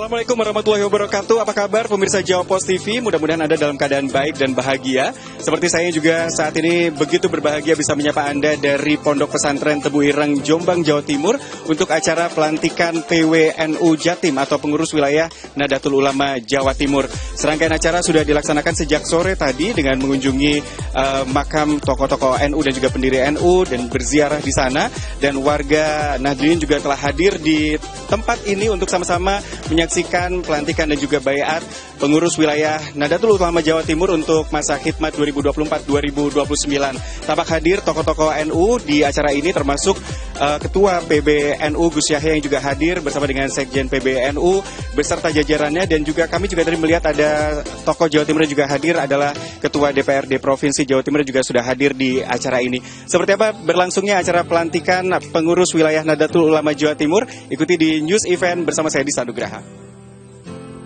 Assalamualaikum warahmatullahi wabarakatuh. Apa kabar pemirsa Jawa Post TV? Mudah-mudahan Anda dalam keadaan baik dan bahagia. Seperti saya juga saat ini begitu berbahagia bisa menyapa Anda dari Pondok Pesantren Tebu Ireng, Jombang, Jawa Timur untuk acara pelantikan PWNU Jatim atau pengurus wilayah Nahdlatul Ulama Jawa Timur. Serangkaian acara sudah dilaksanakan sejak sore tadi dengan mengunjungi makam tokoh-tokoh NU dan juga pendiri NU dan berziarah di sana, dan warga Nahdliyin juga telah hadir di tempat ini untuk sama-sama menyaksikan pelantikan dan juga baiat pengurus wilayah Nahdlatul Ulama Jawa Timur untuk masa khidmat 2024-2029. Tampak hadir tokoh-tokoh NU di acara ini termasuk Ketua PBNU Gus Yahya yang juga hadir bersama dengan Sekjen PBNU beserta jajarannya, dan juga kami juga tadi melihat ada tokoh Jawa Timur yang juga hadir adalah Ketua DPRD Provinsi Jawa Timur juga sudah hadir di acara ini. Seperti apa berlangsungnya acara pelantikan pengurus wilayah Nahdlatul Ulama Jawa Timur? Ikuti di News Event bersama saya Disa Nugraha.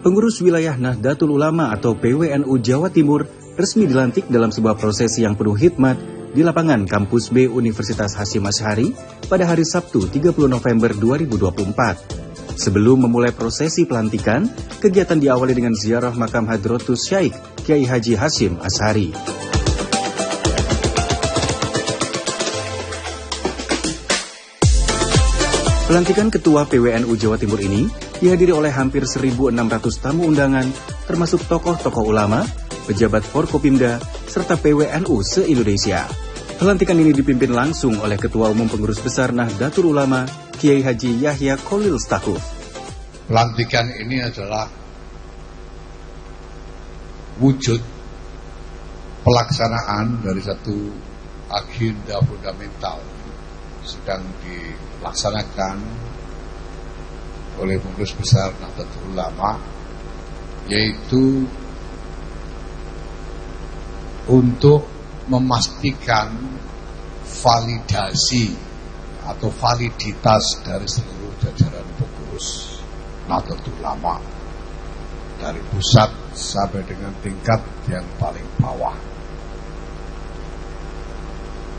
Pengurus wilayah Nahdlatul Ulama atau PWNU Jawa Timur resmi dilantik dalam sebuah prosesi yang penuh hikmat di lapangan Kampus B Universitas Hasyim Asy'ari pada hari Sabtu 30 November 2024. Sebelum memulai prosesi pelantikan, kegiatan diawali dengan ziarah makam Hadratus Syaikh Kiai Haji Hasyim Asy'ari. Pelantikan Ketua PWNU Jawa Timur ini dihadiri oleh hampir 1.600 tamu undangan, termasuk tokoh-tokoh ulama, pejabat Forkopimda, serta PWNU se-Indonesia. Pelantikan ini dipimpin langsung oleh Ketua Umum Pengurus Besar Nahdlatul Ulama, Kiai Haji Yahya Kholil Stakuf. Pelantikan ini adalah wujud pelaksanaan dari satu agenda fundamental sedang dilaksanakan oleh Pengurus Besar Nahdlatul Ulama, yaitu untuk memastikan validasi atau validitas dari seluruh jajaran pengurus Nahdlatul Ulama dari pusat sampai dengan tingkat yang paling bawah.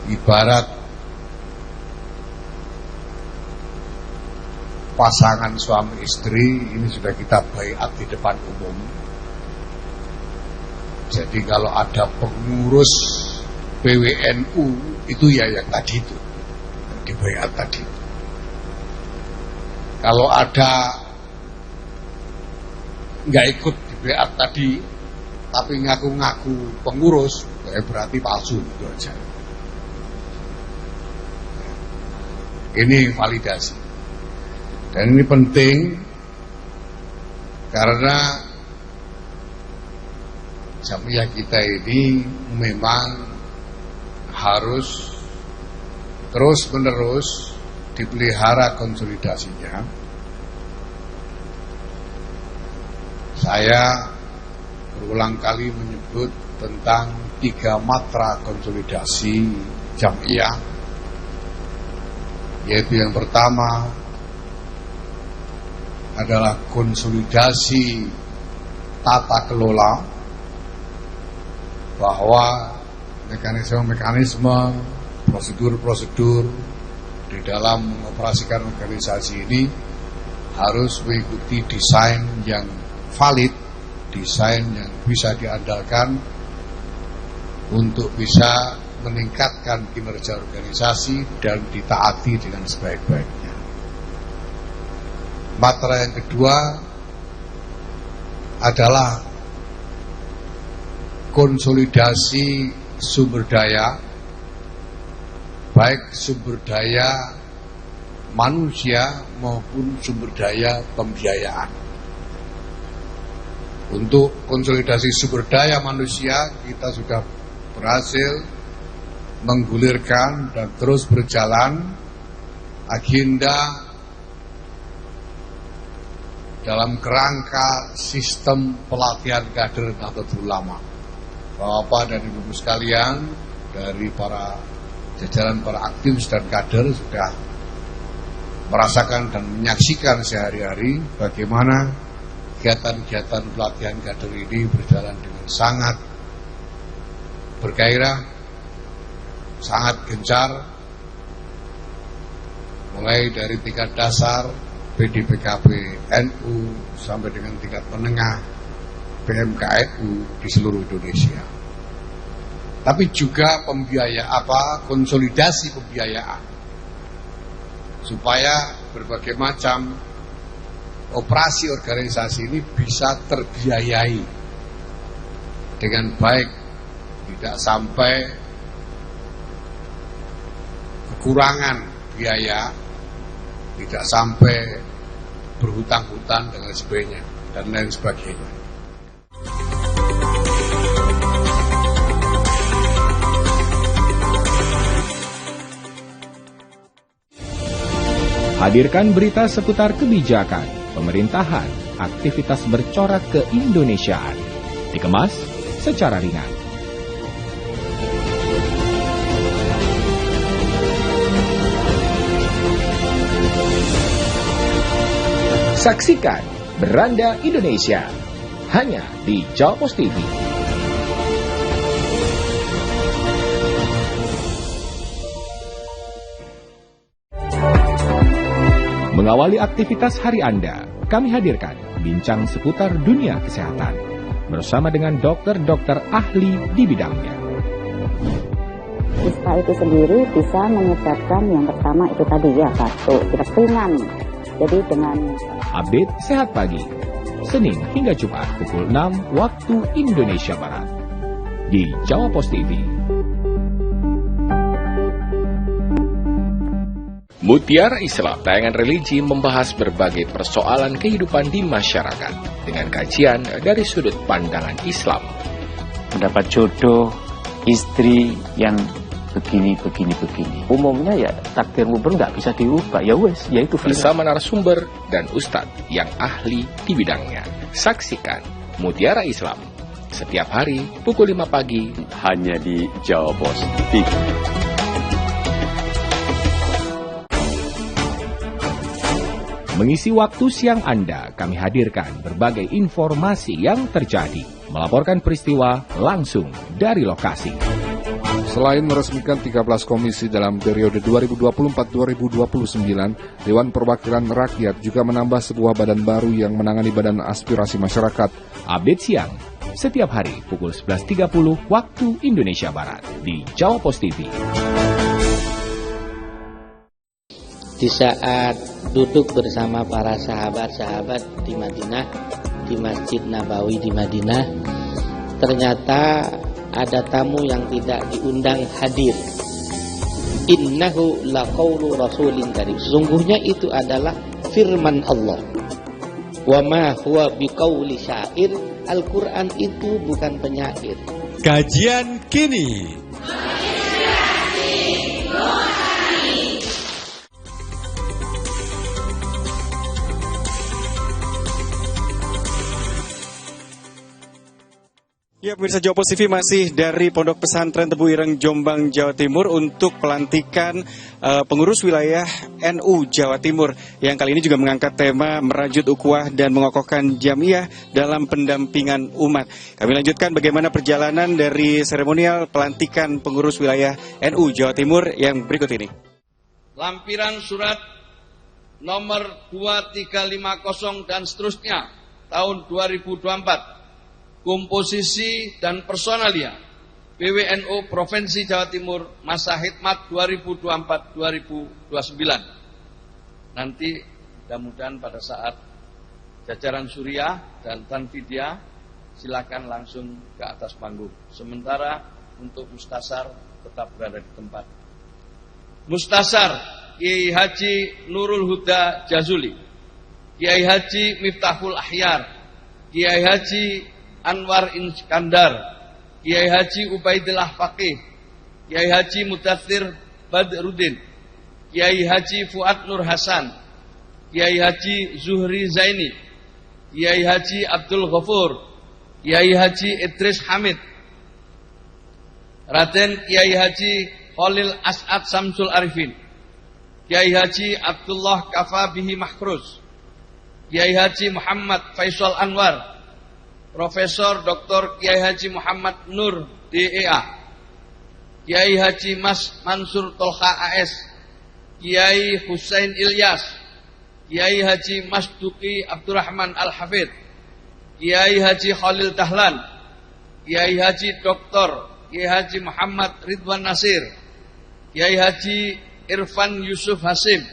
Ibarat pasangan suami istri, ini sudah kita baiat di depan umum. Jadi kalau ada pengurus PWNU itu ya yang tadi itu, yang di baiat tadi. Kalau ada nggak ikut di baiat tadi, tapi ngaku-ngaku pengurus, berarti palsu itu aja. Ini validasi. Dan ini penting karena Jamiah kita ini memang harus terus-menerus dipelihara konsolidasinya. Saya berulang kali menyebut tentang 3 matra konsolidasi Jamiah, yaitu yang pertama adalah konsolidasi tata kelola, bahwa mekanisme-mekanisme, prosedur-prosedur di dalam mengoperasikan organisasi ini harus mengikuti desain yang valid, desain yang bisa diandalkan untuk bisa meningkatkan kinerja organisasi dan ditaati dengan sebaik-baiknya. Matra yang kedua adalah konsolidasi sumber daya, baik sumber daya manusia maupun sumber daya pembiayaan. Untuk konsolidasi sumber daya manusia, kita sudah berhasil menggulirkan dan terus berjalan agenda dalam kerangka sistem pelatihan kader Nahdlatul Ulama. Bapak dan Ibu sekalian, dari para jajaran para aktivis dan kader sudah merasakan dan menyaksikan sehari-hari bagaimana kegiatan-kegiatan pelatihan kader ini berjalan dengan sangat bergairah, sangat gencar, mulai dari tingkat dasar PDPKB NU sampai dengan tingkat menengah PMKNU di seluruh Indonesia. Tapi juga konsolidasi pembiayaan supaya berbagai macam operasi organisasi ini bisa terbiayai dengan baik, tidak sampai kekurangan biaya, tidak sampai berhutang-hutang dan lain sebagainya. Hadirkan berita seputar kebijakan, pemerintahan, aktivitas bercorak keindonesiaan. Dikemas secara ringan. Saksikan Beranda Indonesia hanya di Jawa Pos TV. Mengawali aktivitas hari Anda, kami hadirkan bincang seputar dunia kesehatan bersama dengan dokter-dokter ahli di bidangnya. Ispa itu sendiri bisa menyebabkan yang pertama itu tadi ya batuk, tidak ringan. Jadi dengan update Sehat Pagi, Senin hingga Jumat pukul 6 waktu Indonesia Barat di Jawa Pos TV. Mutiara Islam, tayangan religi membahas berbagai persoalan kehidupan di masyarakat dengan kajian dari sudut pandangan Islam. Mendapat jodoh, istri yang begini. Umumnya ya takdir mubur nggak bisa diubah, ya wes, yaitu bersama narasumber dan ustadz yang ahli di bidangnya. Saksikan Mutiara Islam setiap hari pukul 5 pagi hanya di Jawa Pos TV. Mengisi waktu siang Anda, kami hadirkan berbagai informasi yang terjadi, melaporkan peristiwa langsung dari lokasi. Selain meresmikan 13 komisi dalam periode 2024-2029, Dewan Perwakilan Rakyat juga menambah sebuah badan baru yang menangani badan aspirasi masyarakat. Update siang, setiap hari pukul 11.30 waktu Indonesia Barat di Jawa Pos TV. Di saat duduk bersama para sahabat-sahabat di Madinah, di Masjid Nabawi di Madinah, ternyata ada tamu yang tidak diundang hadir. Innahu laqaulu rasulin karim. Sesungguhnya itu adalah firman Allah. Wa ma huwa biqauli syair. Al-Quran itu bukan penyair. Kajian kini. Ya, pemirsa Jawa Pos TV masih dari Pondok Pesantren Tebu Ireng, Jombang, Jawa Timur untuk pelantikan pengurus wilayah NU Jawa Timur yang kali ini juga mengangkat tema merajut ukhuwah dan mengokohkan jamiah dalam pendampingan umat. Kami lanjutkan bagaimana perjalanan dari seremonial pelantikan pengurus wilayah NU Jawa Timur yang berikut ini. Lampiran surat nomor 2350 dan seterusnya tahun 2024. Komposisi dan personalia PWNU Provinsi Jawa Timur masa khidmat 2024-2029. Nanti mudah-mudahan pada saat jajaran Suriah dan Tanfidia silakan langsung ke atas panggung. Sementara untuk Mustasar tetap berada di tempat. Mustasar Kiai Haji Nurul Huda Jazuli, Kiai Haji Miftahul Ahyar, Kiai Haji Anwar Iskandar, Kiai Haji Ubaidillah Faqih, Kiai Haji Mudathir Badruddin, Kiai Haji Fuad Nur Hasan, Kiai Haji Zuhri Zaini, Kiai Haji Abdul Ghafur, Kiai Haji Idris Hamid, Raden Kiai Haji Khalil As'ad Samsul Arifin, Kiai Haji Abdullah Kafa Bihi Mahkruz, Kiai Haji Muhammad Faisal Anwar, Profesor Dr. Kiai Haji Muhammad Nur DEA, Kiai Haji Mas Mansur Tolha AS, Kiai Husain Ilyas, Kiai Haji Masduki Abdurrahman Al-Hafidh, Kiai Haji Khalil Dahlan, Kiai Haji Dr. Kiai Haji Muhammad Ridwan Nasir, Kiai Haji Irfan Yusuf Hasim,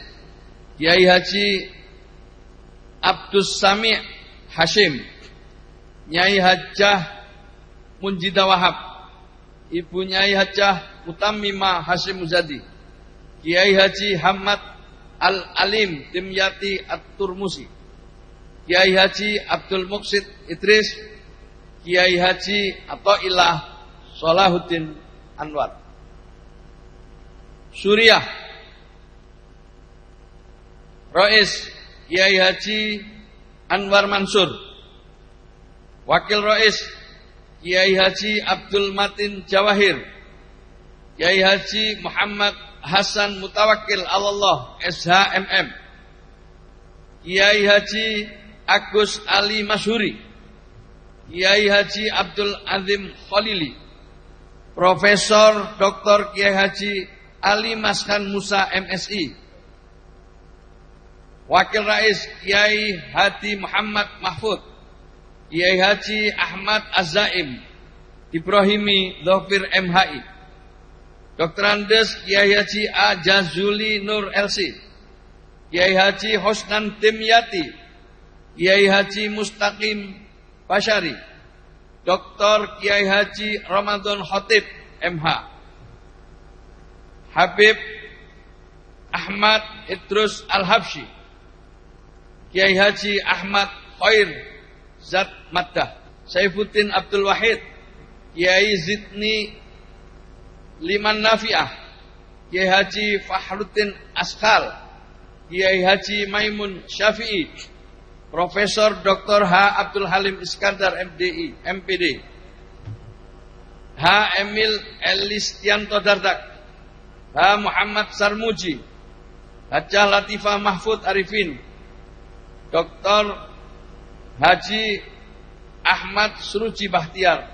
Kiai Haji Abdus Sami' Hashim, Nyai Hajjah Munjidah Wahab, Ibu Nyai Hajjah Mutammimah Hashim Muzadi, Kiai Haji Hamad Al-Alim Dimyati At-Turmusi, Kiai Haji Abdul Muqsid Idris, Kiai Haji Athaillah Salahuddin Anwar. Suriah, Rais Kiai Haji Anwar Mansur, Wakil Rais Kiai Haji Abdul Matin Jawahir, Kiai Haji Muhammad Hasan Mutawakil Allah SHMM, Kiai Haji Agus Ali Masyhuri, Kiai Haji Abdul Azim Khalili, Profesor Dr. Kiai Haji Ali Maskan Musa MSI, Wakil Rais Kiai Hadi Muhammad Mahfud, Kiai Haji Ahmad Azzaim Ibrahimi Dhofir MHI, Dr. Andes Kiai Haji A. Jazuli Nur LC, Kiai Haji Hosnan Dimyati, Kiai Haji Mustaqim Bashari, Dr. Kiai Haji Ramadan Khotib MH, Habib Ahmad Idrus Al-Habsyi, Kiai Haji Ahmad Khair Zat Maddah, Saifuddin Abdul Wahid, Kiai Zidni Liman Nafi'ah, Kiai Haji Fahruddin Askal, Kiai Haji Maimun Syafi'i, Profesor Dr. H. Abdul Halim Iskandar MDI, MPD, H. Emil Elistianto Dardak, H. Muhammad Sarmuji, Hajjah Latifah Mahfud Arifin, Dr. Haji Ahmad Suruji Bahtiar,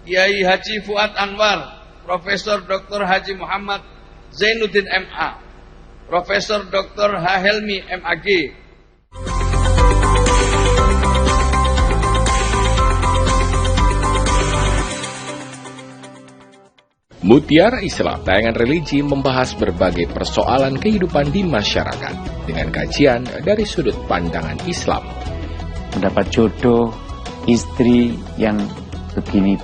Kiai Haji Fuad Anwar, Profesor Dr. Haji Muhammad Zainuddin MA, Profesor Dr. H. Helmi MAG. Mutiara Islam, tayangan religi membahas berbagai persoalan kehidupan di masyarakat dengan kajian dari sudut pandangan Islam. Mendapat jodoh, istri yang begini.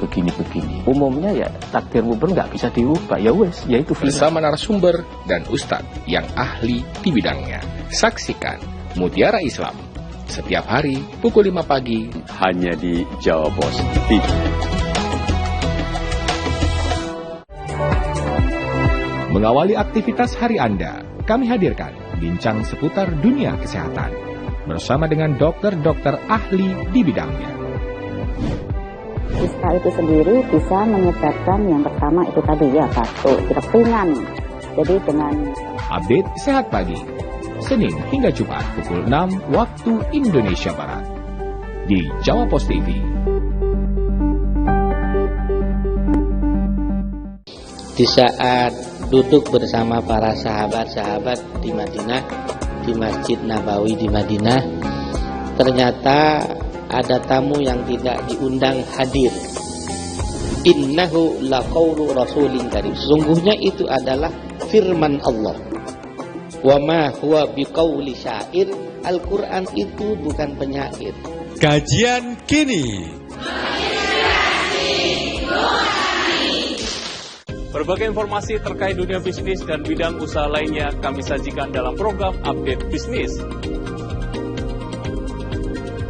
Umumnya ya takdirmu nggak bisa diubah, ya wes, ya itu bersama narasumber dan ustadz yang ahli di bidangnya. Saksikan Mutiara Islam setiap hari pukul 5 pagi hanya di Jawa Post TV. Mengawali aktivitas hari Anda, kami hadirkan bincang seputar dunia kesehatan bersama dengan dokter-dokter ahli di bidangnya. Kista itu sendiri bisa menyebabkan yang pertama itu tadi ya batuk, pilek ringan. Jadi dengan update sehat pagi, Senin hingga Jumat pukul 6 waktu Indonesia Barat di Jawa Post TV. Di saat duduk bersama para sahabat-sahabat di Madinah, di Masjid Nabawi di Madinah, ternyata ada tamu yang tidak diundang hadir. Innahu laqaulu rasulin karim. Sesungguhnya itu adalah firman Allah. Wa ma huwa biqauli syair. Al-Quran itu bukan penyair. Kajian kini. Berbagai informasi terkait dunia bisnis dan bidang usaha lainnya kami sajikan dalam program Update Bisnis.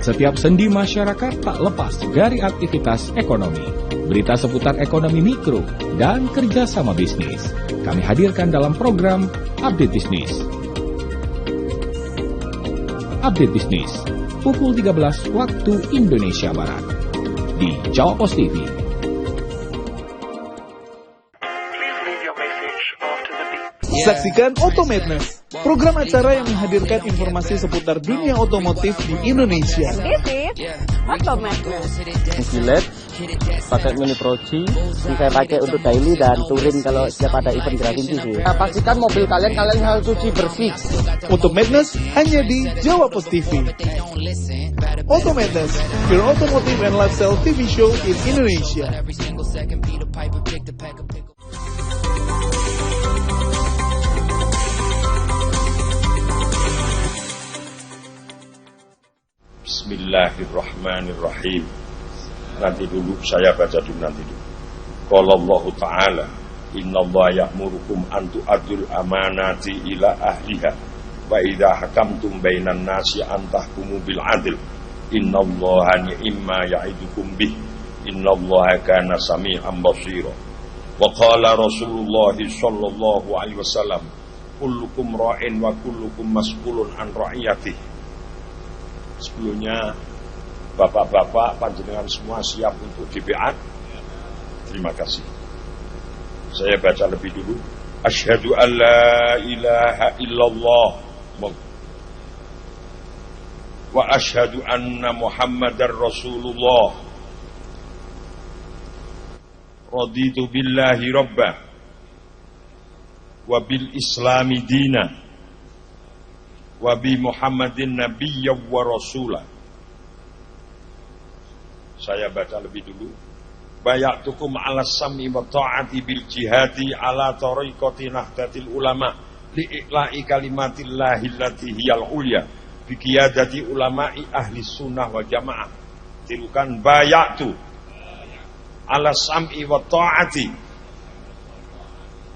Setiap sendi masyarakat tak lepas dari aktivitas ekonomi. Berita seputar ekonomi mikro dan kerjasama bisnis kami hadirkan dalam program Update Bisnis. Update Bisnis pukul 13 waktu Indonesia Barat di Jawa Post TV. Saksikan Auto Madness, program acara yang menghadirkan informasi seputar dunia otomotif di Indonesia. This is Auto Madness. Gillette Pakai Mini Pro G, saya pakai untuk daily dan touring kalau setiap ada event Gravity sih. Nah, pastikan mobil kalian harus cuci bersih. Auto Madness hanya di Jawa Post TV. Auto Madness, your automotive and lifestyle TV show in Indonesia. Bismillahirrahmanirrahim. Nanti dulu saya baca dulu nanti dulu. Qala Allah Ta'ala, innallaha ya'murukum an tu'addul amanati ila ahliha wa idza hakamtum bainan nasi an tahkumu bil 'adl. Innallaha ni'ma ya'idukum bih. Innallaha kana sami'an basira. Wa qala Rasulullah sallallahu alaihi wasallam, kullukum ra'in wa kullukum mas'ulun an ra'iyatihi. Sebelumnya bapak-bapak panjenengan semua siap untuk dibeat. Terima kasih. Saya baca lebih dulu. Asyhadu an la ilaha illallah wa asyhadu anna Muhammadar Rasulullah. Raditu billahi rabbah wa bil islami dinah wa bi Muhammadin nabiyya wa rasulah. Saya baca lebih dulu. Bayatukum ala sam'i wa ta'ati bil jihadi ala tariqati nahdatil ulama li'ikla'i kalimatillahi allati hiyal ulya bi qiyadati ulama'i ahli sunnah wal jamaah. Tirukan bayatu ala sam'i wa ta'ati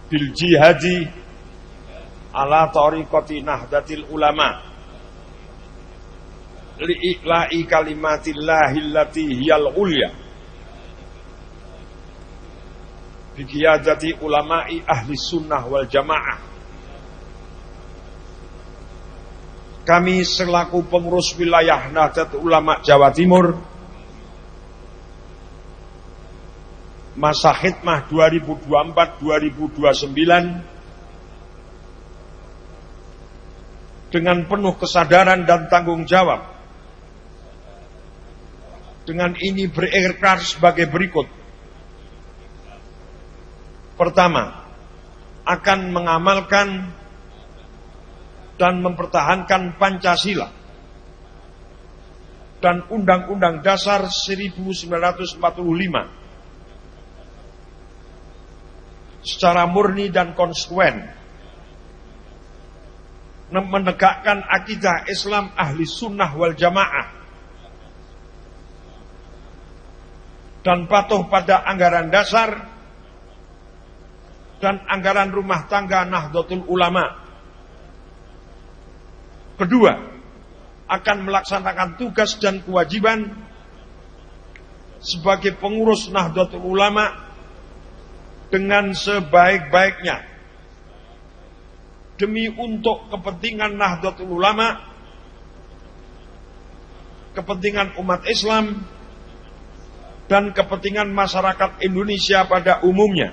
bil jihadi ala tariqati nahdatil ulama li'ikla'i kalimatillahi allati hiyal ulya biqiyadati ulama'i ahli sunnah wal jamaah. Kami selaku pengurus wilayah Nahdlatul Ulama Jawa Timur masa khidmah 2024-2029 dengan penuh kesadaran dan tanggung jawab. Dengan ini berikrar sebagai berikut. Pertama, akan mengamalkan dan mempertahankan Pancasila dan Undang-Undang Dasar 1945 secara murni dan konsekuen, menegakkan akidah Islam ahli sunnah wal jamaah dan patuh pada anggaran dasar dan anggaran rumah tangga Nahdlatul Ulama. Kedua, akan melaksanakan tugas dan kewajiban sebagai pengurus Nahdlatul Ulama dengan sebaik-baiknya demi untuk kepentingan Nahdlatul Ulama, kepentingan umat Islam, dan kepentingan masyarakat Indonesia pada umumnya.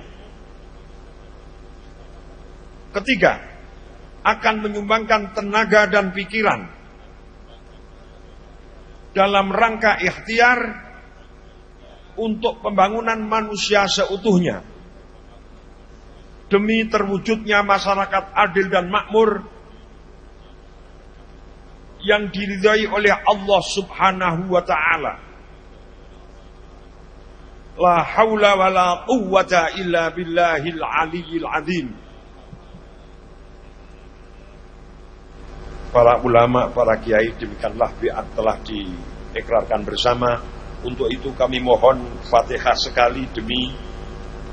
Ketiga, akan menyumbangkan tenaga dan pikiran dalam rangka ikhtiar untuk pembangunan manusia seutuhnya demi terwujudnya masyarakat adil dan makmur yang diridhai oleh Allah Subhanahu wa ta'ala. La haula wa la quwwata illa billahil aliyyil azim. Para ulama, para kiai, demikianlah biat telah diikrarkan bersama. Untuk itu kami mohon Fatihah sekali demi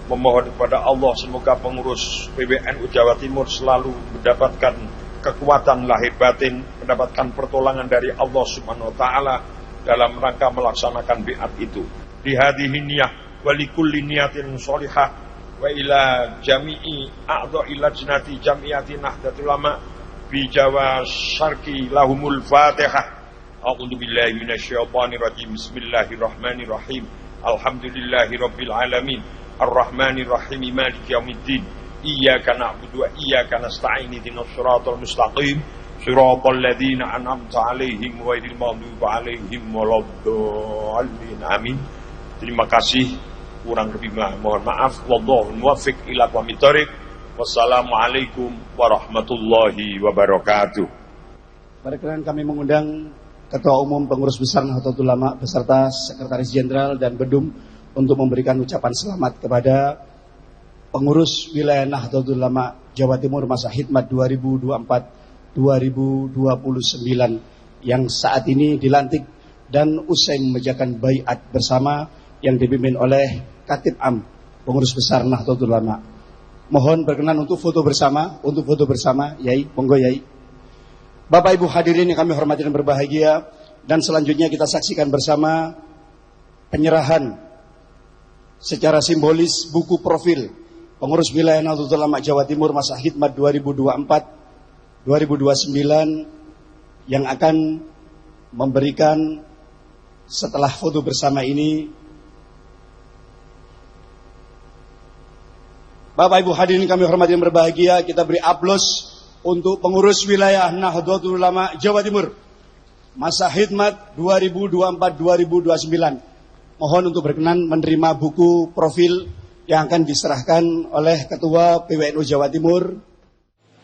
memohon kepada Allah semoga pengurus PWNU Jawa Timur selalu mendapatkan kekuatan lahir batin, mendapatkan pertolongan dari Allah Subhanahu wa taala dalam rangka melaksanakan biat itu. Di hadhihi niyah wa likulli niyatin sholihah wa ila jami'i a'dha'i lajnati jam'iyati Nahdlatul Ulama bi Jawa Syarqi lahumul Fatihah. A'udzu billahi minasyaitonir rajim. Bismillahirrahmanirrahim. Alhamdulillahirabbil alamin. Ar-Rahmanir Rahim Maliki Yaumiddin. Iyyaka na'budu wa iyyaka nasta'in ihdinas siratal mustaqim. Siratal ladzina an'amta 'alaihim ghairil maghdubi 'alaihim waladdallin. Amin. Terima kasih. Kurang lebih mohon maaf. Wallahu muwaffiq ila aqwamit thoriq. Wassalamualaikum warahmatullahi wabarakatuh. Berkenan kami mengundang Ketua Umum Pengurus Besar Nahdlatul Ulama beserta Sekretaris Jenderal dan Bedum untuk memberikan ucapan selamat kepada pengurus wilayah Nahdlatul Ulama Jawa Timur masa khidmat 2024-2029 yang saat ini dilantik dan usai membacakan baiat bersama yang dipimpin oleh Khatib Am Pengurus Besar Nahdlatul Ulama. Mohon berkenan untuk foto bersama, Yai, monggo Yai. Bapak Ibu hadirin yang kami hormati dan berbahagia, dan selanjutnya kita saksikan bersama penyerahan secara simbolis buku profil pengurus wilayah Nahdlatul Ulama Jawa Timur masa khidmat 2024-2029 yang akan memberikan setelah foto bersama ini. Bapak Ibu hadirin kami hormati dan berbahagia, kita beri aplaus untuk pengurus wilayah Nahdlatul Ulama Jawa Timur masa khidmat 2024-2029. Mohon untuk berkenan menerima buku profil yang akan diserahkan oleh Ketua PWNU Jawa Timur.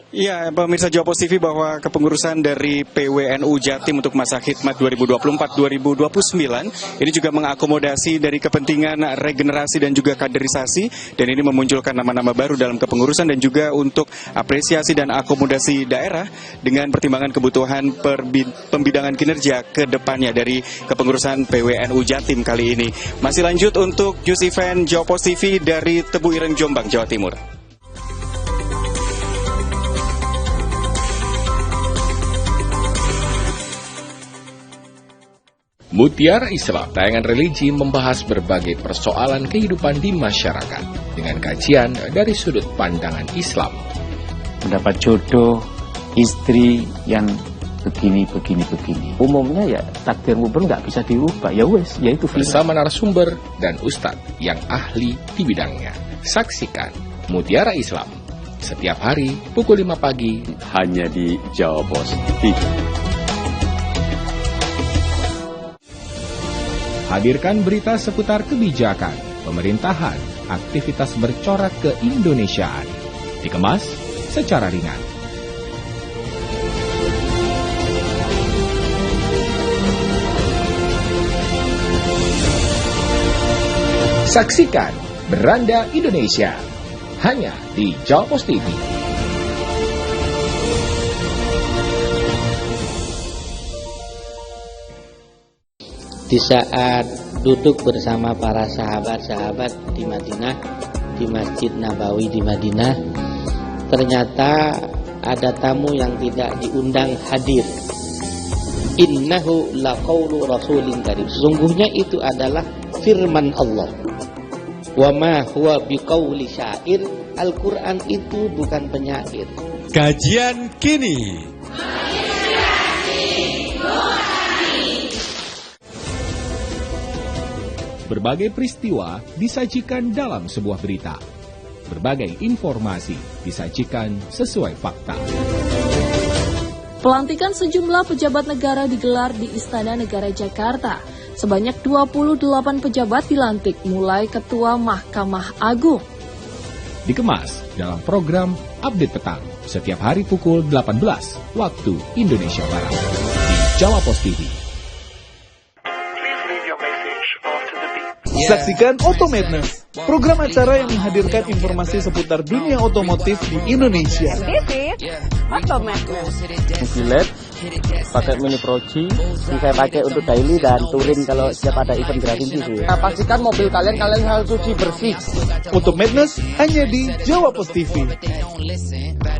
Iya, pemirsa Jawapos TV, bahwa kepengurusan dari PWNU Jatim untuk masa khidmat 2024-2029 ini juga mengakomodasi dari kepentingan regenerasi dan juga kaderisasi, dan ini memunculkan nama-nama baru dalam kepengurusan dan juga untuk apresiasi dan akomodasi daerah dengan pertimbangan kebutuhan pembidangan kinerja ke depannya dari kepengurusan PWNU Jatim kali ini. Masih lanjut untuk news event Jawapos TV dari Tebu Ireng, Jombang, Jawa Timur. Mutiara Islam, tayangan religi membahas berbagai persoalan kehidupan di masyarakat dengan kajian dari sudut pandangan Islam. Mendapat jodoh, istri yang begini. Umumnya ya takdirmu pun nggak bisa diubah, ya wes, yaitu bersama narasumber dan ustadz yang ahli di bidangnya. Saksikan Mutiara Islam setiap hari pukul 5 pagi hanya di Jawapos TV. Hadirkan berita seputar kebijakan, pemerintahan, aktivitas bercorak keindonesiaan. Dikemas secara ringan. Saksikan Beranda Indonesia hanya di Jawapos TV. Di saat duduk bersama para sahabat-sahabat di Madinah, di Masjid Nabawi di Madinah, ternyata ada tamu yang tidak diundang hadir. Innahu laqaulu rasulin karim. Sesungguhnya itu adalah firman Allah. Wa ma huwa biqauli syair. Al-Quran itu bukan penyair. Kajian kini. Berbagai peristiwa disajikan dalam sebuah berita. Berbagai informasi disajikan sesuai fakta. Pelantikan sejumlah pejabat negara digelar di Istana Negara Jakarta. Sebanyak 28 pejabat dilantik, mulai Ketua Mahkamah Agung. Dikemas dalam program Update Petang setiap hari pukul 18 waktu Indonesia Barat di Jawapos TV. Saksikan Automadness, program acara yang menghadirkan informasi seputar dunia otomotif di Indonesia. Automadness. Mobil pakai Mini Proji, bisa pakai untuk daily dan touring kalau setiap ada event gratis sih. Pastikan mobil kalian harus cuci bersih. Automadness hanya di Jawapos TV.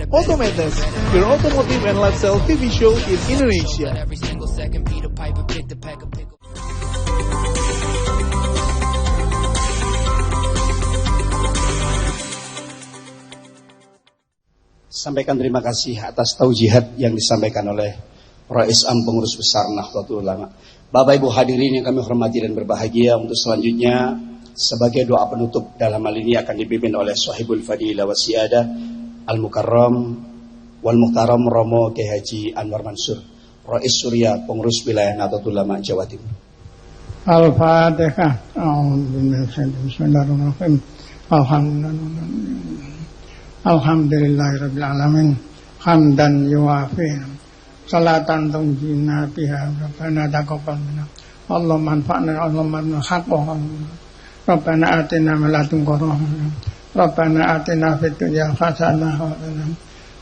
Automadness, your automotive and lifestyle TV show in Indonesia. Sampaikan terima kasih atas taujihat yang disampaikan oleh Rais Am Pengurus Besar Nahdlatul Ulama. Bapak Ibu hadirin yang kami hormati dan berbahagia, untuk selanjutnya sebagai doa penutup dalam hal ini akan dipimpin oleh Sahibul Fadilah wa Siyadah Al-Mukarram wal Muhtaram Romo Kiai Haji Anwar Mansur, Rais Surya Pengurus Wilayah Nahdlatul Ulama Jawa Timur. Al-Fatihah. Bismillahirrahmanirrahim. Alhamdulillahirabbil alamin. Hamdan yuwafi salatan tunjina biha rabbana taqabbal minna. Allahumma anfa'na Allahumma haqqan. Rabbana atina min ladunka rahmah. Rabbana atina fid dunya hasanah wa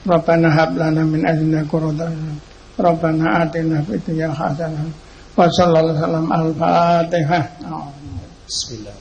Rabbana hab lana min ladunka qurratan. Rabbana atina fid dunya hasanah. Wa sallallahu alaihi wasallam. Al-Fatihah. Bismillah.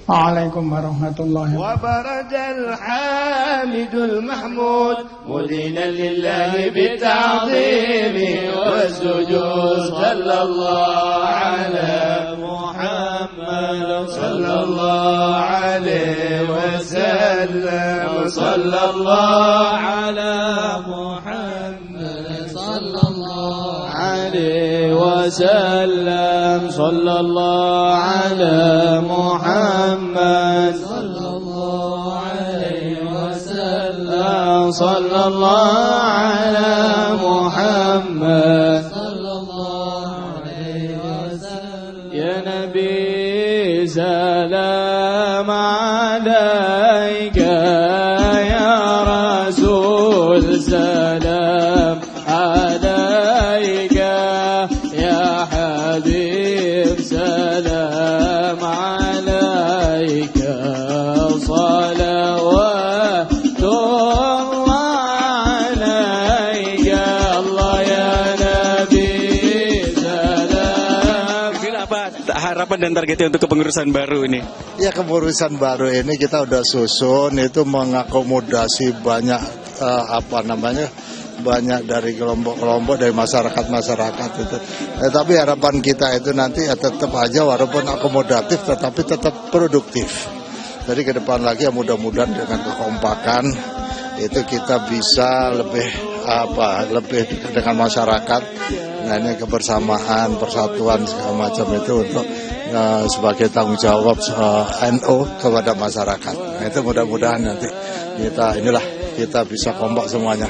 عليكم ورحمة الله وبرد الحامد المحمود مدينا لله بالتعظيم والسجود صلى الله على محمد صلى الله عليه وسلم صلى الله على محمد صلى الله عليه وسلم صلى الله على محمد صلى الله عليه وسلم صلى الله على محمد صلى الله عليه وسلم يا نبي سلام عليك يا رسول سلام عليك يا حبيب سلام عليك صلوات الله عليك الله يا نبي سلام. Mungkin apa harapan dan targetnya untuk kepengurusan baru ini? Ya, kepengurusan baru ini kita udah susun itu mengakomodasi banyak banyak dari kelompok-kelompok dari masyarakat itu. Tapi harapan kita itu nanti ya tetap aja walaupun akomodatif tetapi tetap produktif. Jadi ke depan lagi ya mudah-mudahan dengan kekompakan itu kita bisa lebih dengan masyarakat. Nah, ini kebersamaan, persatuan segala macam itu untuk sebagai tanggung jawab NU kepada masyarakat. Nah, itu mudah-mudahan nanti kita bisa kompak semuanya.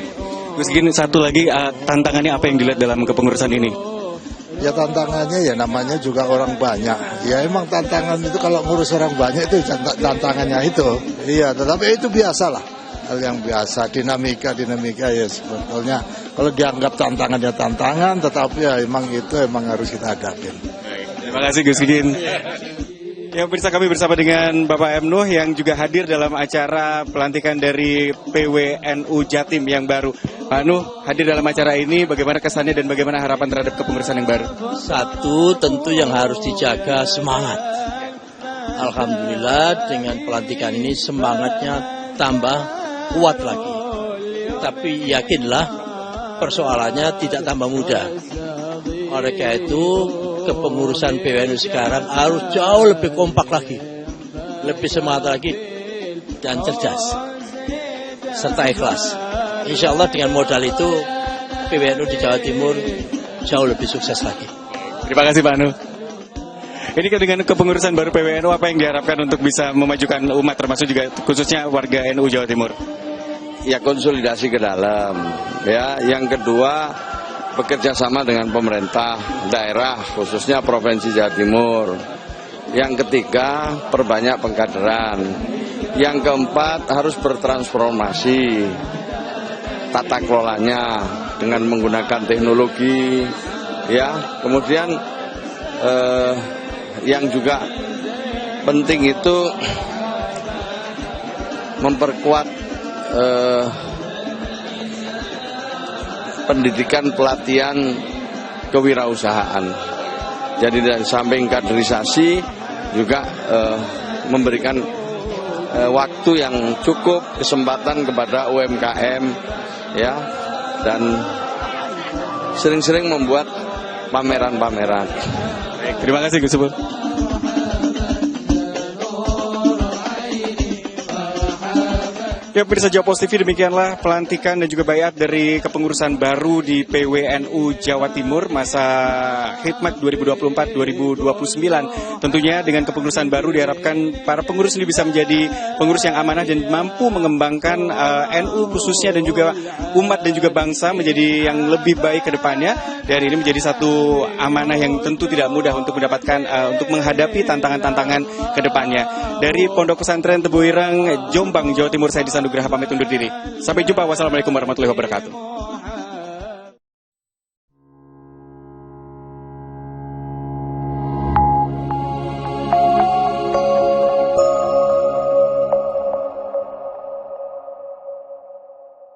Gus Gin, satu lagi tantangannya apa yang dilihat dalam kepengurusan ini? Ya tantangannya ya namanya juga orang banyak. Ya emang tantangan itu kalau ngurus orang banyak itu tantangannya itu. Iya, tetapi itu biasalah. Hal yang biasa, dinamika ya sebetulnya. Kalau dianggap tantangannya tantangan, tetapi ya emang harus kita hadapin. Terima kasih Gus Gin. Ya, pemirsa, kami bersama dengan Bapak M. Nuh yang juga hadir dalam acara pelantikan dari PWNU Jatim yang baru. Pak Nuh hadir dalam acara ini, bagaimana kesannya dan bagaimana harapan terhadap kepengurusan yang baru? Satu, tentu yang harus dijaga semangat. Alhamdulillah dengan pelantikan ini semangatnya tambah kuat lagi. Tapi yakinlah persoalannya tidak tambah mudah. Oleh karena itu kepengurusan PWNU sekarang harus jauh lebih kompak lagi, lebih semangat lagi, dan cerdas, serta ikhlas. Insya Allah dengan modal itu PWNU di Jawa Timur jauh lebih sukses lagi. Terima kasih Pak Nuh. Ini dengan kepengurusan baru PWNU, apa yang diharapkan untuk bisa memajukan umat, termasuk juga khususnya warga NU Jawa Timur? Ya, konsolidasi ke dalam. Ya, yang kedua, bekerja sama dengan pemerintah daerah, khususnya Provinsi Jawa Timur. Yang ketiga, perbanyak pengkaderan. Yang keempat, harus bertransformasi tata kelolanya dengan menggunakan teknologi. Ya, kemudian yang juga penting itu memperkuat pendidikan pelatihan kewirausahaan. Jadi dari samping kaderisasi juga memberikan waktu yang cukup, kesempatan kepada UMKM ya, dan sering-sering membuat pameran-pameran. Baik, terima kasih Gus Subur. Ya, pemirsa Jawa TV, demikianlah pelantikan dan juga baiat dari kepengurusan baru di PWNU Jawa Timur masa khidmat 2024-2029. Tentunya dengan kepengurusan baru diharapkan para pengurus ini bisa menjadi pengurus yang amanah dan mampu mengembangkan NU khususnya dan juga umat dan juga bangsa menjadi yang lebih baik ke depannya. Dan ini menjadi satu amanah yang tentu tidak mudah untuk mendapatkan untuk menghadapi tantangan-tantangan ke depannya. Dari Pondok Pesantren Tebu Ireng, Jombang, Jawa Timur, saya Disanugraha pamit undur diri. Sampai jumpa. Wassalamualaikum warahmatullahi wabarakatuh.